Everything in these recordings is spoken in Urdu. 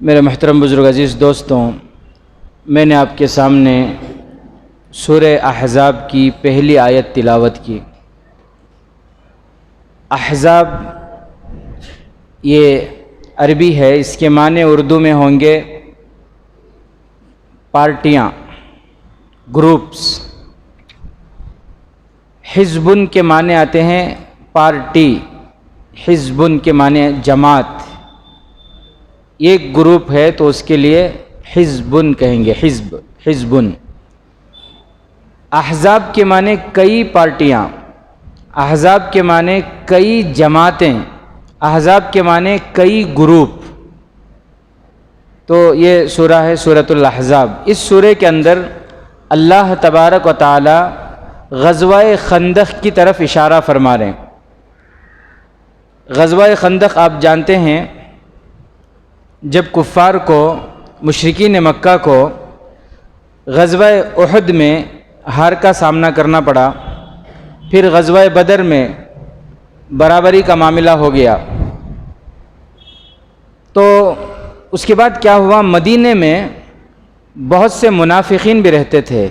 میرے محترم بزرگ عزیز دوستوں، میں نے آپ کے سامنے سورہ احزاب کی پہلی آیت تلاوت کی۔ احزاب یہ عربی ہے، اس کے معنی اردو میں ہوں گے پارٹیاں، گروپس۔ حزبن کے معنی آتے ہیں پارٹی، حزبن کے معنی جماعت۔ ایک گروپ ہے تو اس کے لیے حزبن کہیں گے، حزبن۔ احزاب کے معنی کئی پارٹیاں، احزاب کے معنی کئی جماعتیں، احزاب کے معنی کئی گروپ۔ تو یہ سورہ ہے سورۃ الاحزاب۔ اس سورہ کے اندر اللہ تبارک و تعالی غزوہ خندق کی طرف اشارہ فرما رہے ہیں۔ غزوہ خندق آپ جانتے ہیں، جب کفار کو، مشرکین مکہ کو غزوہ احد میں ہار کا سامنا کرنا پڑا، پھر غزوہ بدر میں برابری کا معاملہ ہو گیا، تو اس کے بعد کیا ہوا، مدینے میں بہت سے منافقین بھی رہتے تھے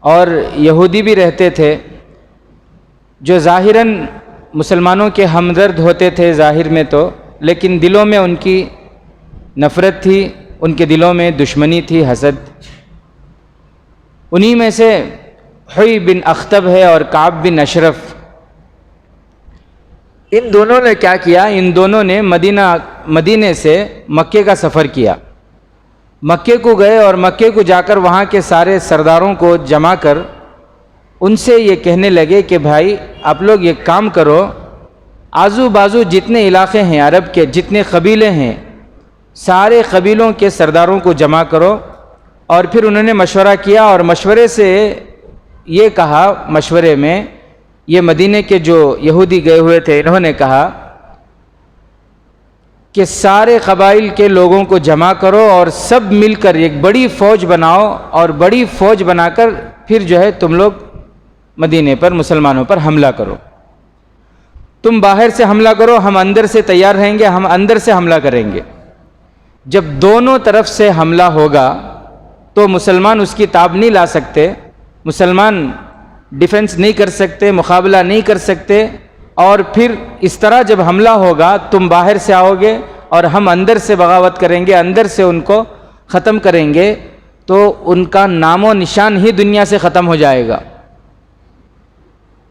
اور یہودی بھی رہتے تھے، جو ظاہراً مسلمانوں کے ہمدرد ہوتے تھے ظاہر میں تو، لیکن دلوں میں ان کی نفرت تھی، ان کے دلوں میں دشمنی تھی، حسد۔ انہی میں سے حوی بن اخطب ہے اور کعب بن اشرف۔ ان دونوں نے کیا کیا، ان دونوں نے مدینے سے مکے کا سفر کیا، مکے کو گئے اور مکے کو جا کر وہاں کے سارے سرداروں کو جمع کر ان سے یہ کہنے لگے کہ بھائی آپ لوگ یہ کام کرو، آزو بازو جتنے علاقے ہیں عرب کے، جتنے قبیلے ہیں، سارے قبیلوں کے سرداروں کو جمع کرو۔ اور پھر انہوں نے مشورہ کیا اور مشورے سے یہ کہا، مشورے میں یہ مدینے کے جو یہودی گئے ہوئے تھے انہوں نے کہا کہ سارے قبائل کے لوگوں کو جمع کرو اور سب مل کر ایک بڑی فوج بناؤ، اور بڑی فوج بنا کر پھر جو ہے تم لوگ مدینے پر مسلمانوں پر حملہ کرو۔ تم باہر سے حملہ کرو، ہم اندر سے تیار رہیں گے، ہم اندر سے حملہ کریں گے۔ جب دونوں طرف سے حملہ ہوگا تو مسلمان اس کی تاب نہیں لا سکتے، مسلمان ڈیفنس نہیں کر سکتے، مقابلہ نہیں کر سکتے، اور پھر اس طرح جب حملہ ہوگا تم باہر سے آؤ گے اور ہم اندر سے بغاوت کریں گے، اندر سے ان کو ختم کریں گے، تو ان کا نام و نشان ہی دنیا سے ختم ہو جائے گا۔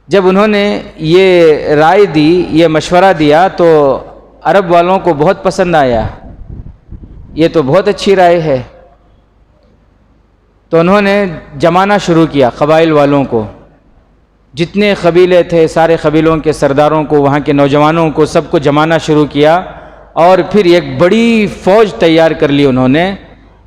جب انہوں نے یہ رائے دی، یہ مشورہ دیا، تو عرب والوں کو بہت پسند آیا، یہ تو بہت اچھی رائے ہے۔ تو انہوں نے جمانا شروع کیا قبائل والوں کو، جتنے قبیلے تھے سارے قبیلوں کے سرداروں کو، وہاں کے نوجوانوں کو، سب کو جمانا شروع کیا، اور پھر ایک بڑی فوج تیار کر لی انہوں نے۔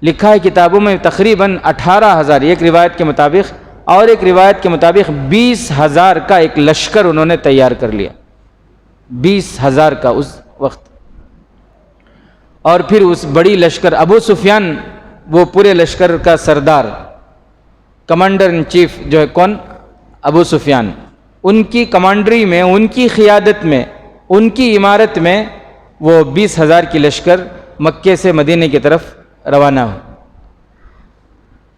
لکھا ہے کتابوں میں تقریباً 18,000 ایک روایت کے مطابق، اور ایک روایت کے مطابق 20,000 کا ایک لشکر انہوں نے تیار کر لیا، 20,000 کا اس وقت۔ اور پھر اس بڑی لشکر، ابو سفیان وہ پورے لشکر کا سردار، کمانڈر ان چیف جو ہے کون، ابو سفیان، ان کی کمانڈری میں، ان کی قیادت میں، ان کی امارت میں وہ 20,000 کی لشکر مکے سے مدینے کی طرف روانہ ہو۔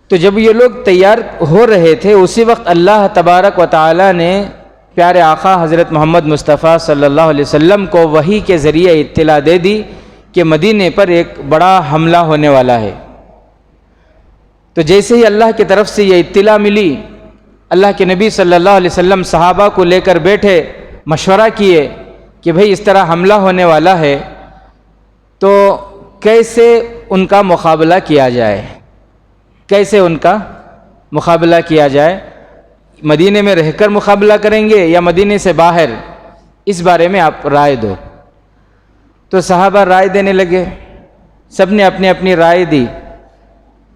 تو جب یہ لوگ تیار ہو رہے تھے، اسی وقت اللہ تبارک و تعالی نے پیارے آقا حضرت محمد مصطفیٰ صلی اللہ علیہ وسلم کو وحی کے ذریعے اطلاع دے دی کہ مدینے پر ایک بڑا حملہ ہونے والا ہے۔ تو جیسے ہی اللہ کی طرف سے یہ اطلاع ملی، اللہ کے نبی صلی اللہ علیہ وسلم صحابہ کو لے کر بیٹھے، مشورہ کیے کہ بھئی اس طرح حملہ ہونے والا ہے، تو کیسے ان کا مقابلہ کیا جائے، کیسے ان کا مقابلہ کیا جائے، مدینے میں رہ کر مقابلہ کریں گے یا مدینے سے باہر، اس بارے میں آپ رائے دو۔ تو صحابہ رائے دینے لگے، سب نے اپنی اپنی رائے دی۔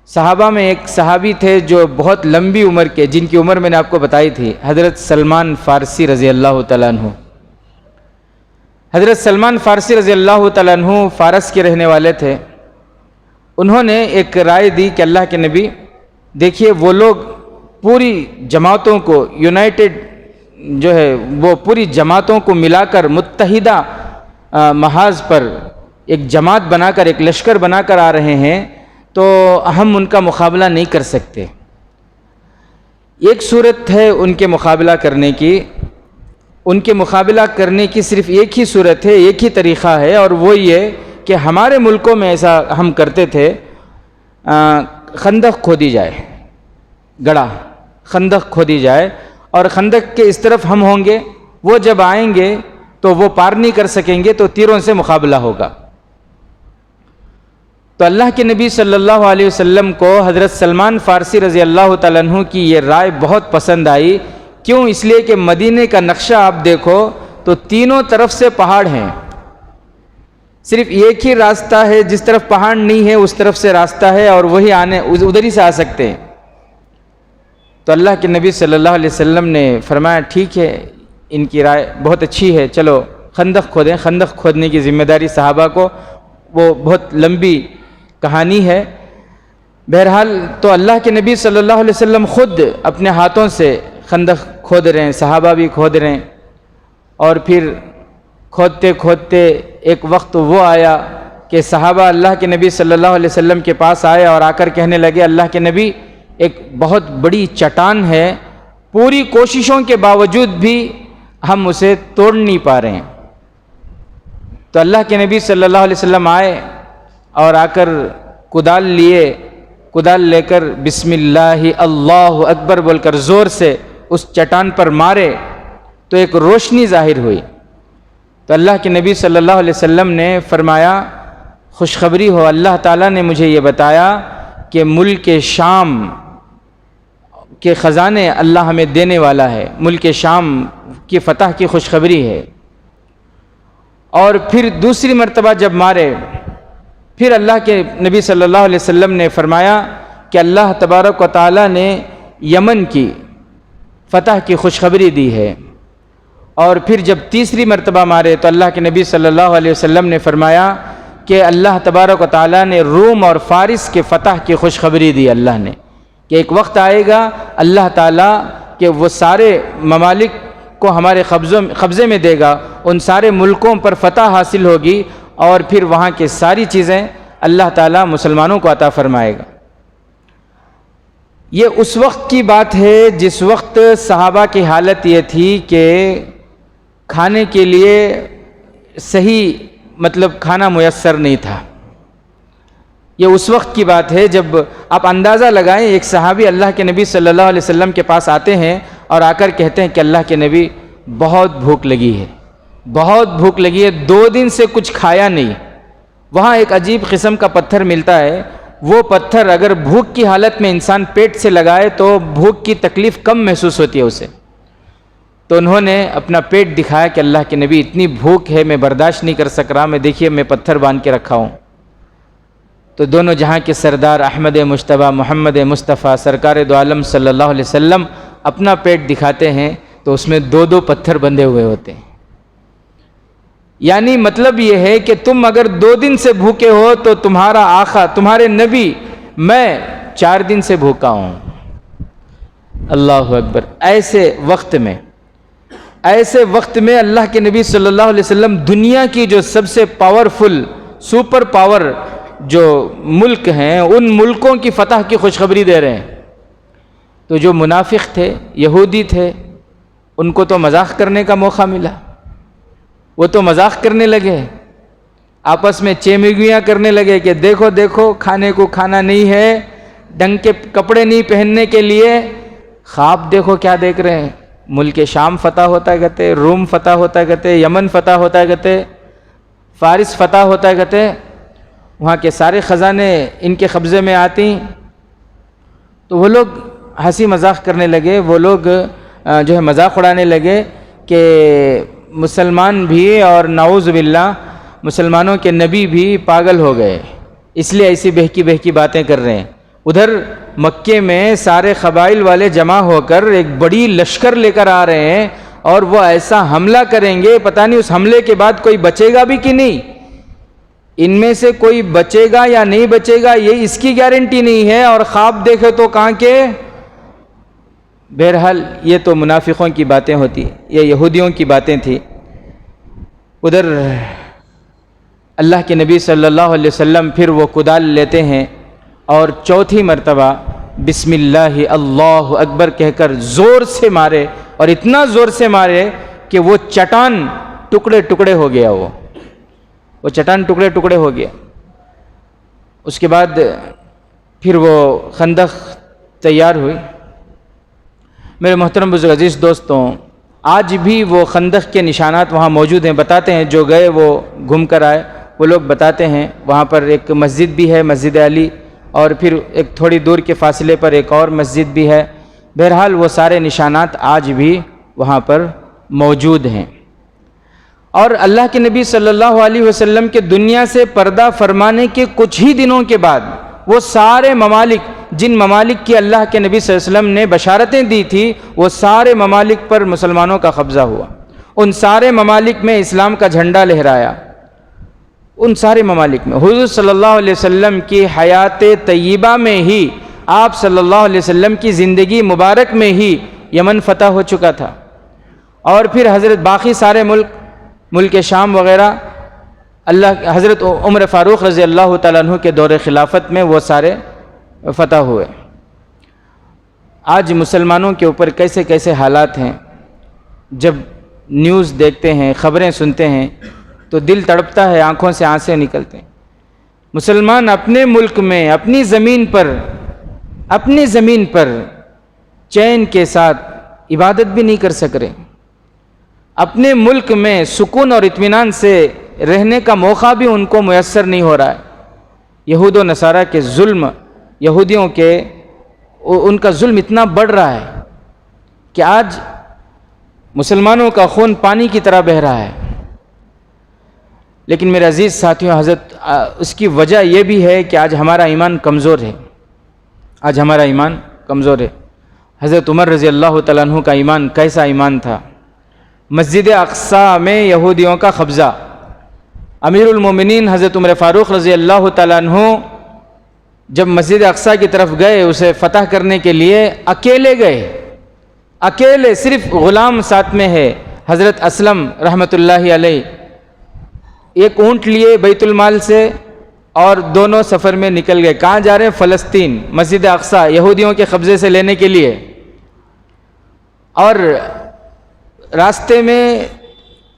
صحابہ میں ایک صحابی تھے جو بہت لمبی عمر کے، جن کی عمر میں نے آپ کو بتائی تھی، حضرت سلمان فارسی رضی اللہ تعالیٰ عنہ۔ حضرت سلمان فارسی رضی اللہ تعالیٰ عنہ فارس کے رہنے والے تھے۔ انہوں نے ایک رائے دی کہ اللہ کے نبی دیکھیے، وہ لوگ پوری جماعتوں کو یونائٹڈ جو ہے وہ پوری جماعتوں کو ملا کر متحدہ محاذ پر ایک جماعت بنا کر، ایک لشکر بنا کر آ رہے ہیں تو ہم ان کا مقابلہ نہیں کر سکتے۔ ایک صورت ہے ان کے مقابلہ کرنے کی، ان کے مقابلہ کرنے کی صرف ایک ہی صورت ہے، ایک ہی طریقہ ہے، اور وہ یہ کہ ہمارے ملکوں میں ایسا ہم کرتے تھے، خندق کھودی جائے، گڑھا خندق کھودی جائے، اور خندق کے اس طرف ہم ہوں گے، وہ جب آئیں گے تو وہ پار نہیں کر سکیں گے، تو تیروں سے مقابلہ ہوگا۔ تو اللہ کے نبی صلی اللہ علیہ وسلم کو حضرت سلمان فارسی رضی اللہ تعالیٰ عنہ کی یہ رائے بہت پسند آئی۔ کیوں؟ اس لیے کہ مدینے کا نقشہ آپ دیکھو تو تینوں طرف سے پہاڑ ہیں، صرف ایک ہی راستہ ہے، جس طرف پہاڑ نہیں ہے اس طرف سے راستہ ہے، اور وہی ادھر ہی سے آ سکتے ہیں۔ تو اللہ کے نبی صلی اللہ علیہ وسلم نے فرمایا ٹھیک ہے، ان کی رائے بہت اچھی ہے، چلو خندق کھودیں۔ خندق کھودنے کی ذمہ داری صحابہ کو، وہ بہت لمبی کہانی ہے۔ بہرحال تو اللہ کے نبی صلی اللہ علیہ وسلم خود اپنے ہاتھوں سے خندق کھود رہے ہیں، صحابہ بھی کھود رہے ہیں، اور پھر کھودتے کھودتے ایک وقت وہ آیا کہ صحابہ اللہ کے نبی صلی اللہ علیہ وسلم کے پاس آئے اور آ کر کہنے لگے اللہ کے نبی ایک بہت بڑی چٹان ہے، پوری کوششوں کے باوجود بھی ہم اسے توڑ نہیں پا رہے ہیں۔ تو اللہ کے نبی صلی اللہ علیہ وسلم آئے اور آ کر کدال لیے، کدال لے کر بسم اللہ اللہ اکبر بول کر زور سے اس چٹان پر مارے تو ایک روشنی ظاہر ہوئی۔ تو اللہ کے نبی صلی اللہ علیہ وسلم نے فرمایا خوشخبری ہو، اللہ تعالیٰ نے مجھے یہ بتایا کہ ملک شام کے خزانے اللہ ہمیں دینے والا ہے، ملک شام کی فتح کی خوشخبری ہے۔ اور پھر دوسری مرتبہ جب مارے، پھر اللہ کے نبی صلی اللہ علیہ وسلم نے فرمایا کہ اللہ تبارک و تعالیٰ نے یمن کی فتح کی خوشخبری دی ہے۔ اور پھر جب تیسری مرتبہ مارے تو اللہ کے نبی صلی اللہ علیہ وسلم نے فرمایا کہ اللہ تبارک و تعالیٰ نے روم اور فارس کے فتح کی خوشخبری دی، اللہ نے، کہ ایک وقت آئے گا اللہ تعالیٰ کہ وہ سارے ممالک کو ہمارے قبضے میں دے گا، ان سارے ملکوں پر فتح حاصل ہوگی، اور پھر وہاں کے ساری چیزیں اللہ تعالیٰ مسلمانوں کو عطا فرمائے گا۔ یہ اس وقت کی بات ہے جس وقت صحابہ کی حالت یہ تھی کہ کھانے کے لیے صحیح کھانا میسر نہیں تھا۔ یہ اس وقت کی بات ہے جب آپ اندازہ لگائیں، ایک صحابی اللہ کے نبی صلی اللہ علیہ وسلم کے پاس آتے ہیں اور آ کر کہتے ہیں کہ اللہ کے نبی بہت بھوک لگی ہے، بہت بھوک لگی ہے، 2 دن سے کچھ کھایا نہیں۔ وہاں ایک عجیب قسم کا پتھر ملتا ہے، وہ پتھر اگر بھوک کی حالت میں انسان پیٹ سے لگائے تو بھوک کی تکلیف کم محسوس ہوتی ہے اسے۔ تو انہوں نے اپنا پیٹ دکھایا کہ اللہ کے نبی اتنی بھوک ہے، میں برداشت نہیں کر سک رہا، میں دیکھیے میں پتھر باندھ کے رکھا ہوں۔ تو دونوں جہاں کے سردار احمد مجتبیٰ محمد مصطفیٰ سرکار دو عالم صلی اللہ علیہ وسلم اپنا پیٹ دکھاتے ہیں تو اس میں 2 پتھر بندھے ہوئے ہوتے ہیں۔ یعنی مطلب یہ ہے کہ تم اگر 2 دن سے بھوکے ہو تو تمہارا آقا، تمہارے نبی، میں 4 دن سے بھوکا ہوں۔ اللہ اکبر۔ ایسے وقت میں اللہ کے نبی صلی اللہ علیہ وسلم دنیا کی جو سب سے پاورفل سپر پاور جو ملک ہیں ان ملکوں کی فتح کی خوشخبری دے رہے ہیں۔ تو جو منافق تھے، یہودی تھے، ان کو تو مذاق کرنے کا موقع ملا، وہ تو مذاق کرنے لگے، آپس میں چیمگیاں کرنے لگے کہ دیکھو دیکھو کھانے کو کھانا نہیں ہے، ڈھنگ کے کپڑے نہیں پہننے کے لیے، خواب دیکھو کیا دیکھ رہے ہیں، ملک شام فتح ہوتا ہے کہتے، روم فتح ہوتا ہے کہتے، یمن فتح ہوتا ہے کہتے، فارس فتح ہوتا ہے کہتے، وہاں کے سارے خزانے ان کے قبضے میں آتی۔ تو وہ لوگ ہنسی مذاق کرنے لگے، وہ لوگ جو ہے مذاق اڑانے لگے کہ مسلمان بھی اور نعوذ باللہ مسلمانوں کے نبی بھی پاگل ہو گئے، اس لیے ایسی بہکی بہکی باتیں کر رہے ہیں۔ ادھر مکے میں سارے قبائل والے جمع ہو کر ایک بڑی لشکر لے کر آ رہے ہیں اور وہ ایسا حملہ کریں گے، پتہ نہیں اس حملے کے بعد کوئی بچے گا بھی کہ نہیں، ان میں سے کوئی بچے گا یا نہیں بچے گا یہ اس کی گارنٹی نہیں ہے، اور خواب دیکھے تو کہاں کے۔ بہرحال یہ تو منافقوں کی باتیں ہوتی، یہ یہودیوں کی باتیں تھیں۔ ادھر اللہ کے نبی صلی اللہ علیہ وسلم پھر وہ کدال لیتے ہیں اور چوتھی مرتبہ بسم اللہ اللہ اکبر کہہ کر زور سے مارے، اور اتنا زور سے مارے کہ وہ چٹان ٹکڑے ٹکڑے ہو گیا، وہ چٹان ٹکڑے ٹکڑے ہو گیا۔ اس کے بعد پھر وہ خندق تیار ہوئی۔ میرے محترم بزرگ عزیز دوستوں، آج بھی وہ خندق کے نشانات وہاں موجود ہیں۔ بتاتے ہیں جو گئے وہ گھوم کر آئے، وہ لوگ بتاتے ہیں وہاں پر ایک مسجد بھی ہے، مسجد علی، اور پھر ایک تھوڑی دور کے فاصلے پر ایک اور مسجد بھی ہے۔ بہرحال وہ سارے نشانات آج بھی وہاں پر موجود ہیں۔ اور اللہ کے نبی صلی اللہ علیہ وسلم کے دنیا سے پردہ فرمانے کے کچھ ہی دنوں کے بعد وہ سارے ممالک، جن ممالک کی اللہ کے نبی صلی اللہ علیہ وسلم نے بشارتیں دی تھی، وہ سارے ممالک پر مسلمانوں کا قبضہ ہوا۔ ان سارے ممالک میں اسلام کا جھنڈا لہرایا، ان سارے ممالک میں۔ حضور صلی اللہ علیہ وسلم کی حیات طیبہ میں ہی، آپ صلی اللہ علیہ وسلم کی زندگی مبارک میں ہی یمن فتح ہو چکا تھا، اور پھر حضرت باقی سارے ملک شام وغیرہ حضرت عمر فاروق رضی اللہ تعالیٰ عنہ کے دور خلافت میں وہ سارے فتح ہوئے۔ آج مسلمانوں کے اوپر کیسے کیسے حالات ہیں، جب نیوز دیکھتے ہیں، خبریں سنتے ہیں تو دل تڑپتا ہے، آنکھوں سے آنسیں نکلتے ہیں۔ مسلمان اپنے ملک میں، اپنی زمین پر چین کے ساتھ عبادت بھی نہیں کر سک رہے، اپنے ملک میں سکون اور اطمینان سے رہنے کا موقع بھی ان کو میسر نہیں ہو رہا ہے۔ یہود و نصارہ کے ظلم، یہودیوں کے ان کا ظلم اتنا بڑھ رہا ہے کہ آج مسلمانوں کا خون پانی کی طرح بہہ رہا ہے۔ لیکن میرے عزیز ساتھیوں، اس کی وجہ یہ بھی ہے کہ آج ہمارا ایمان کمزور ہے، آج ہمارا ایمان کمزور ہے۔ حضرت عمر رضی اللہ تعالیٰ عنہ کا ایمان کیسا ایمان تھا؟ مسجد اقصیٰ میں یہودیوں کا قبضہ، امیر المومنین حضرت عمر فاروق رضی اللہ تعالیٰ عنہ جب مسجد اقصیٰ کی طرف گئے اسے فتح کرنے کے لیے، اکیلے گئے، اکیلے، صرف غلام ساتھ میں ہے، حضرت اسلم رحمۃ اللہ علیہ، ایک اونٹ لیے بیت المال سے اور دونوں سفر میں نکل گئے۔ کہاں جا رہے ہیں؟ فلسطین، مسجد اقصیٰ یہودیوں کے قبضے سے لینے کے لیے۔ اور راستے میں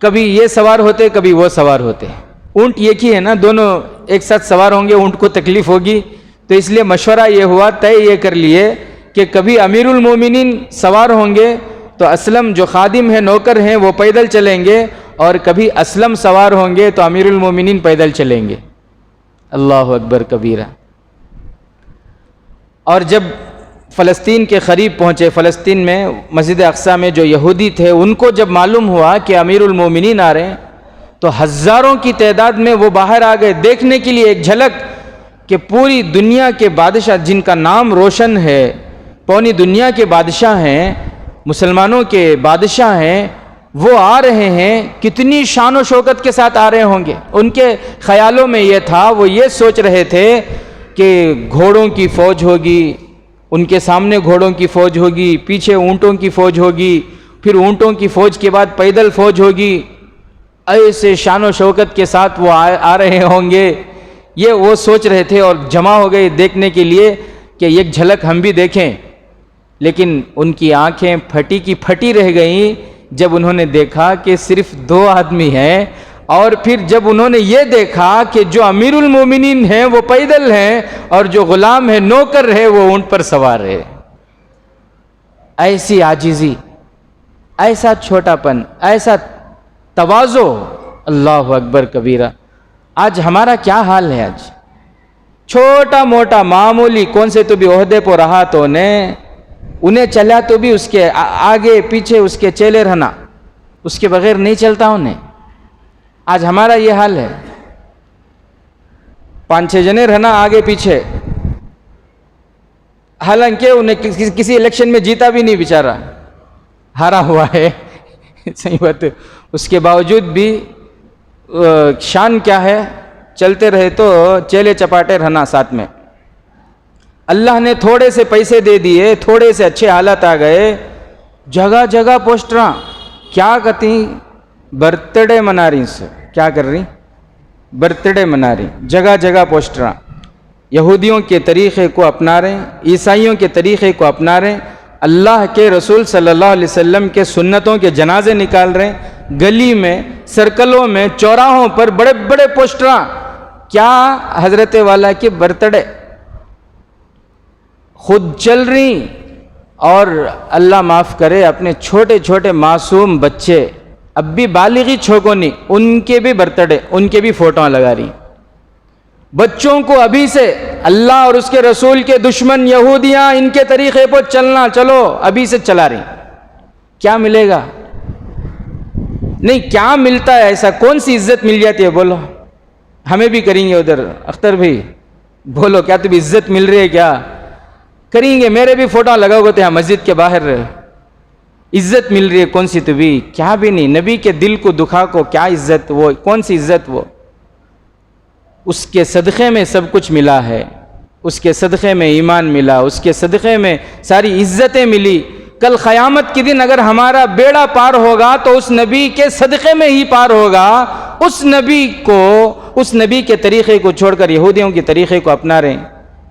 کبھی یہ سوار ہوتے، کبھی وہ سوار ہوتے، اونٹ ایک ہی ہے نا، دونوں ایک ساتھ سوار ہوں گے، اونٹ کو تکلیف ہوگی، تو اس لیے مشورہ یہ ہوا، طے یہ کر لیے کہ کبھی امیر المومنین سوار ہوں گے تو اسلم جو خادم ہے، نوکر ہیں، وہ پیدل چلیں گے، اور کبھی اسلم سوار ہوں گے تو امیر المومنین پیدل چلیں گے۔ اللہ اکبر کبیرہ۔ اور جب فلسطین کے قریب پہنچے، فلسطین میں مسجد اقصیٰ میں جو یہودی تھے، ان کو جب معلوم ہوا کہ امیر المومنین آ رہے ہیں تو ہزاروں کی تعداد میں وہ باہر آ گئے دیکھنے کے لیے ایک جھلک کہ پوری دنیا کے بادشاہ، جن کا نام روشن ہے، پوری دنیا کے بادشاہ ہیں، مسلمانوں کے بادشاہ ہیں، وہ آ رہے ہیں، کتنی شان و شوکت کے ساتھ آ رہے ہوں گے۔ ان کے خیالوں میں یہ تھا، وہ یہ سوچ رہے تھے کہ گھوڑوں کی فوج ہوگی، ان کے سامنے گھوڑوں کی فوج ہوگی، پیچھے اونٹوں کی فوج ہوگی، پھر اونٹوں کی فوج کے بعد پیدل فوج ہوگی، ایسے شان و شوکت کے ساتھ وہ آ رہے ہوں گے، یہ وہ سوچ رہے تھے، اور جمع ہو گئے دیکھنے کے لیے کہ ایک جھلک ہم بھی دیکھیں۔ لیکن ان کی آنکھیں پھٹی کی پھٹی رہ گئیں جب انہوں نے دیکھا کہ صرف 2 آدمی ہیں، اور پھر جب انہوں نے یہ دیکھا کہ جو امیر المومنین ہیں وہ پیدل ہیں، اور جو غلام ہے، نوکر ہے، وہ اونٹ پر سوار ہے۔ ایسی عاجزی، ایسا چھوٹا پن، ایسا تواضع، اللہ اکبر کبیرہ۔ آج ہمارا کیا حال ہے؟ آج چھوٹا موٹا معمولی کون سے تو بھی عہدے پر رہا تو انہیں چلا تو بھی اس کے آگے پیچھے اس کے چیلے رہنا، اس کے بغیر نہیں چلتا انہیں۔ آج ہمارا یہ حال ہے، 5-6 جنے رہنا آگے پیچھے، حالانکہ انہیں کسی الیکشن میں جیتا بھی نہیں، بیچارہ ہارا ہوا ہے، صحیح بات ہے، اس کے باوجود بھی شان کیا ہے، چلتے رہے تو چیلے چپاٹے رہنا ساتھ میں۔ اللہ نے تھوڑے سے پیسے دے دیے، تھوڑے سے اچھے حالات آ گئے، جگہ جگہ پوسٹراں، کیا کرتی؟ برتھ ڈے منا رہی، سے کیا کر رہی؟ برتھ ڈے منا رہی، جگہ جگہ پوسٹراں، یہودیوں کے طریقے کو اپنا رہے ہیں، عیسائیوں کے طریقے کو اپنا رہے ہیں، اللہ کے رسول صلی اللہ علیہ وسلم کے سنتوں کے جنازے نکال رہے ہیں، گلی میں، سرکلوں میں، چوراہوں پر بڑے بڑے پوسٹراں، کیا حضرت والا کی برتھ ڈے، خود چل رہی، اور اللہ معاف کرے اپنے چھوٹے چھوٹے معصوم بچے، اب بھی بالغی چھوکوں نہیں، ان کے بھی برتھ ڈے، ان کے بھی فوٹویں لگا رہی، بچوں کو ابھی سے اللہ اور اس کے رسول کے دشمن یہودیاں ان کے طریقے پر چلنا، چلو ابھی سے چلا رہی، کیا ملے گا؟ نہیں، کیا ملتا ہے ایسا؟ کون سی عزت مل جاتی ہے؟ بولو، ہمیں بھی کریں گے ادھر، اختر بھی بولو، کیا تمہیں عزت مل رہی ہے؟ کیا کریں گے؟ میرے بھی فوٹو لگا ہوتے ہیں مسجد کے باہر، عزت مل رہی ہے کون سی؟ تو بھی کیا بھی نہیں، نبی کے دل کو دکھا کو کیا عزت؟ وہ کون سی عزت؟ وہ اس کے صدقے میں سب کچھ ملا ہے، اس کے صدقے میں ایمان ملا، اس کے صدقے میں ساری عزتیں ملی، کل قیامت کے دن اگر ہمارا بیڑا پار ہوگا تو اس نبی کے صدقے میں ہی پار ہوگا، اس نبی کو، اس نبی کے طریقے کو چھوڑ کر یہودیوں کے طریقے کو اپنا رہے ہیں،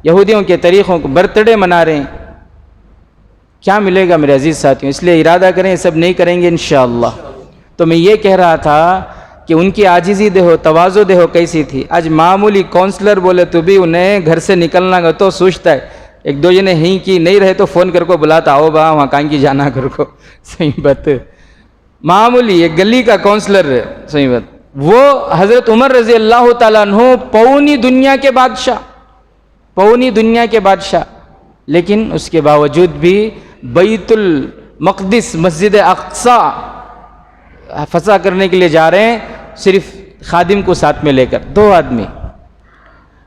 یہودیوں کے طریقوں کو برتھ ڈے منا رہے ہیں، کیا ملے گا میرے عزیز ساتھیوں؟ اس لیے ارادہ کریں، یہ سب نہیں کریں گے انشاءاللہ۔ تو میں یہ کہہ رہا تھا کہ ان کی عاجزی دیکھو، تواضع دیکھو کیسی تھی۔ آج معمولی کونسلر بولے تو بھی انہیں گھر سے نکلنا گا تو سوچتا ہے، ایک دو جنے ہی کی نہیں رہے تو فون کر کو بلاتا، آؤ با وہاں کہیں کی جانا کر کو، صحیح بات، معمولی ایک گلی کا کونسلر ہے، صحیح بات، وہ حضرت عمر رضی اللہ تعالیٰ عنہ پوری دنیا کے بادشاہ، پوری دنیا کے بادشاہ، لیکن اس کے باوجود بھی بیت المقدس، مسجد اقصی فتح کرنے کے لیے جا رہے ہیں، صرف خادم کو ساتھ میں لے کر، 2 آدمی،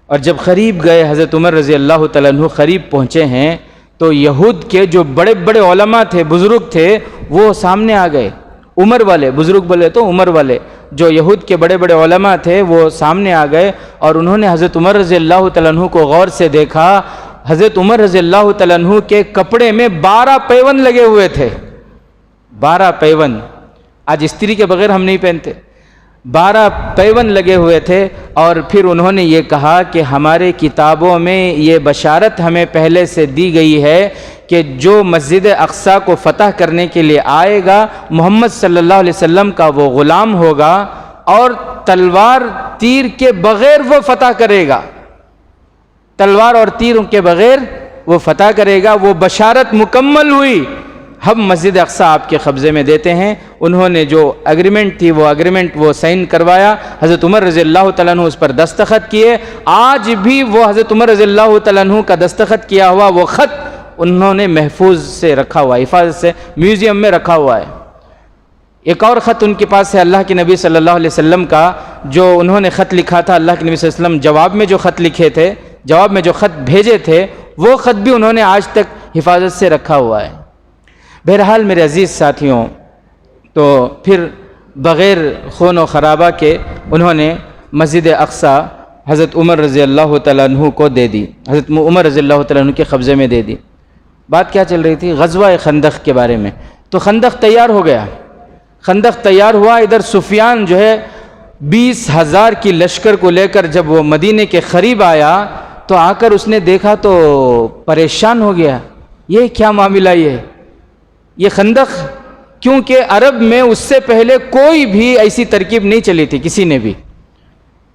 اور جب قریب گئے حضرت عمر رضی اللہ تعالیٰ عنہ قریب پہنچے ہیں تو یہود کے جو بڑے بڑے علماء تھے، بزرگ تھے، وہ سامنے آ گئے، عمر والے، بزرگ بولے تو عمر والے، جو یہود کے بڑے بڑے علماء تھے وہ سامنے آ گئے، اور انہوں نے حضرت عمر رضی اللہ تعالیٰ عنہ کو غور سے دیکھا۔ حضرت عمر رضی اللہ تعالیٰ عنہ کے کپڑے میں 12 پیون لگے ہوئے تھے، 12 پیون، آج استری کے بغیر ہم نہیں پہنتے، 12 پیون لگے ہوئے تھے، اور پھر انہوں نے یہ کہا کہ ہمارے کتابوں میں یہ بشارت ہمیں پہلے سے دی گئی ہے کہ جو مسجد اقصی کو فتح کرنے کے لیے آئے گا محمد صلی اللہ علیہ وسلم کا وہ غلام ہوگا، اور تلوار تیر کے بغیر وہ فتح کرے گا، تلوار اور تیر کے بغیر وہ فتح کرے گا۔ وہ بشارت مکمل ہوئی، ہم مسجد اقصی آپ کے قبضے میں دیتے ہیں۔ انہوں نے جو اگریمنٹ تھی وہ اگریمنٹ وہ سائن کروایا، حضرت عمر رضی اللہ تعالیٰ عنہ اس پر دستخط کیے، آج بھی وہ حضرت عمر رضی اللہ تعالیٰ عنہ کا دستخط کیا ہوا وہ خط انہوں نے محفوظ سے رکھا ہوا ہے، حفاظت سے میوزیم میں رکھا ہوا ہے۔ ایک اور خط ان کے پاس ہے اللہ کے نبی صلی اللہ علیہ وسلم کا، جو انہوں نے خط لکھا تھا، اللہ کے نبی صلی اللہ علیہ وسلم جواب میں جو خط لکھے تھے، جواب میں جو خط بھیجے تھے، وہ خط بھی انہوں نے آج تک حفاظت سے رکھا ہوا ہے۔ بہرحال میرے عزیز ساتھیوں، تو پھر بغیر خون و خرابہ کے انہوں نے مسجد اقصی حضرت عمر رضی اللہ تعالیٰ عنہ کو دے دی، حضرت عمر رضی اللہ تعالیٰ عنہ کے قبضے میں دے دی۔ بات کیا چل رہی تھی؟ غزوہ خندق کے بارے میں۔ تو خندق تیار ہو گیا، خندق تیار ہوا، ادھر سفیان جو ہے 20,000 کی لشکر کو لے کر جب وہ مدینے کے قریب آیا تو آ کر اس نے دیکھا تو پریشان ہو گیا، یہ کیا معاملہ یہ خندق، کیونکہ عرب میں اس سے پہلے کوئی بھی ایسی ترکیب نہیں چلی تھی کسی نے بھی۔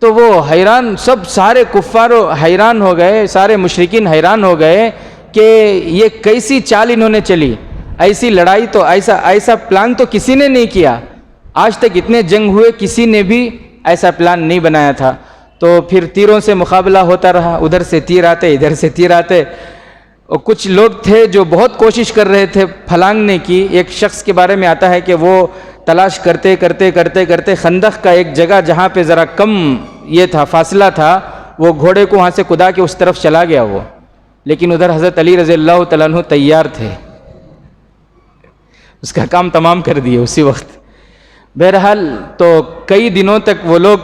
تو وہ حیران، سب سارے کفار حیران ہو گئے، سارے مشرکین حیران ہو گئے کہ یہ کیسی چال انہوں نے چلی، ایسی لڑائی تو ایسا پلان تو کسی نے نہیں کیا، آج تک اتنے جنگ ہوئے کسی نے بھی ایسا پلان نہیں بنایا تھا۔ تو پھر تیروں سے مقابلہ ہوتا رہا، ادھر سے تیر آتے ادھر سے تیر آتے، اور کچھ لوگ تھے جو بہت کوشش کر رہے تھے پھلانگنے کی۔ ایک شخص کے بارے میں آتا ہے کہ وہ تلاش کرتے کرتے کرتے کرتے خندق کا ایک جگہ جہاں پہ ذرا کم یہ تھا، فاصلہ تھا، وہ گھوڑے کو وہاں سے کدا کے اس طرف چلا گیا وہ، لیکن ادھر حضرت علی رضی اللہ تعالیٰ عنہ تیار تھے، اس کا کام تمام کر دیے اسی وقت۔ بہرحال تو کئی دنوں تک وہ لوگ،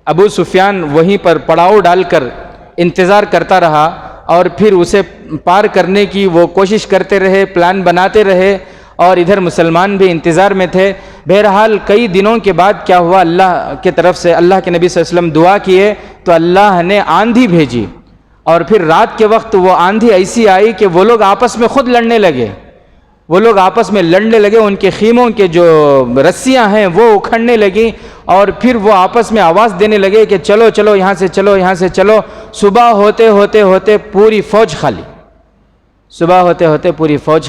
ابو سفیان وہیں پر پڑاؤ ڈال کر انتظار کرتا رہا، اور پھر اسے پار کرنے کی وہ کوشش کرتے رہے، پلان بناتے رہے، اور ادھر مسلمان بھی انتظار میں تھے۔ بہرحال کئی دنوں کے بعد کیا ہوا، اللہ کی طرف سے اللہ کے نبی صلی اللہ علیہ وسلم دعا کیے تو اللہ نے آندھی بھیجی، اور پھر رات کے وقت وہ آندھی ایسی آئی کہ وہ لوگ آپس میں خود لڑنے لگے، ان کے خیموں کے جو رسیاں ہیں وہ اکھڑنے لگیں، اور پھر وہ آپس میں آواز دینے لگے کہ چلو چلو یہاں سے چلو، یہاں سے چلو۔ صبح ہوتے ہوتے پوری فوج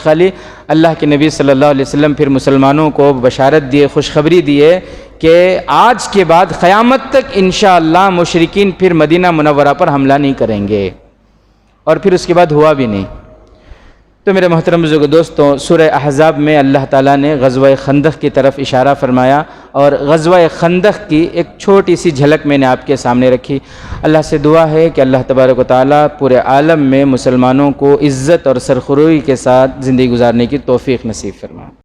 خالی۔ اللہ کے نبی صلی اللہ علیہ وسلم پھر مسلمانوں کو بشارت دیے، خوشخبری دیے کہ آج کے بعد قیامت تک انشاءاللہ مشرکین پھر مدینہ منورہ پر حملہ نہیں کریں گے، اور پھر اس کے بعد ہوا بھی نہیں۔ تو میرے محترم بزرگ دوستوں، سورہ احزاب میں اللہ تعالیٰ نے غزوہ خندق کی طرف اشارہ فرمایا، اور غزوہ خندق کی ایک چھوٹی سی جھلک میں نے آپ کے سامنے رکھی۔ اللہ سے دعا ہے کہ اللہ تبارک و تعالیٰ پورے عالم میں مسلمانوں کو عزت اور سرخروئی کے ساتھ زندگی گزارنے کی توفیق نصیب فرمائے۔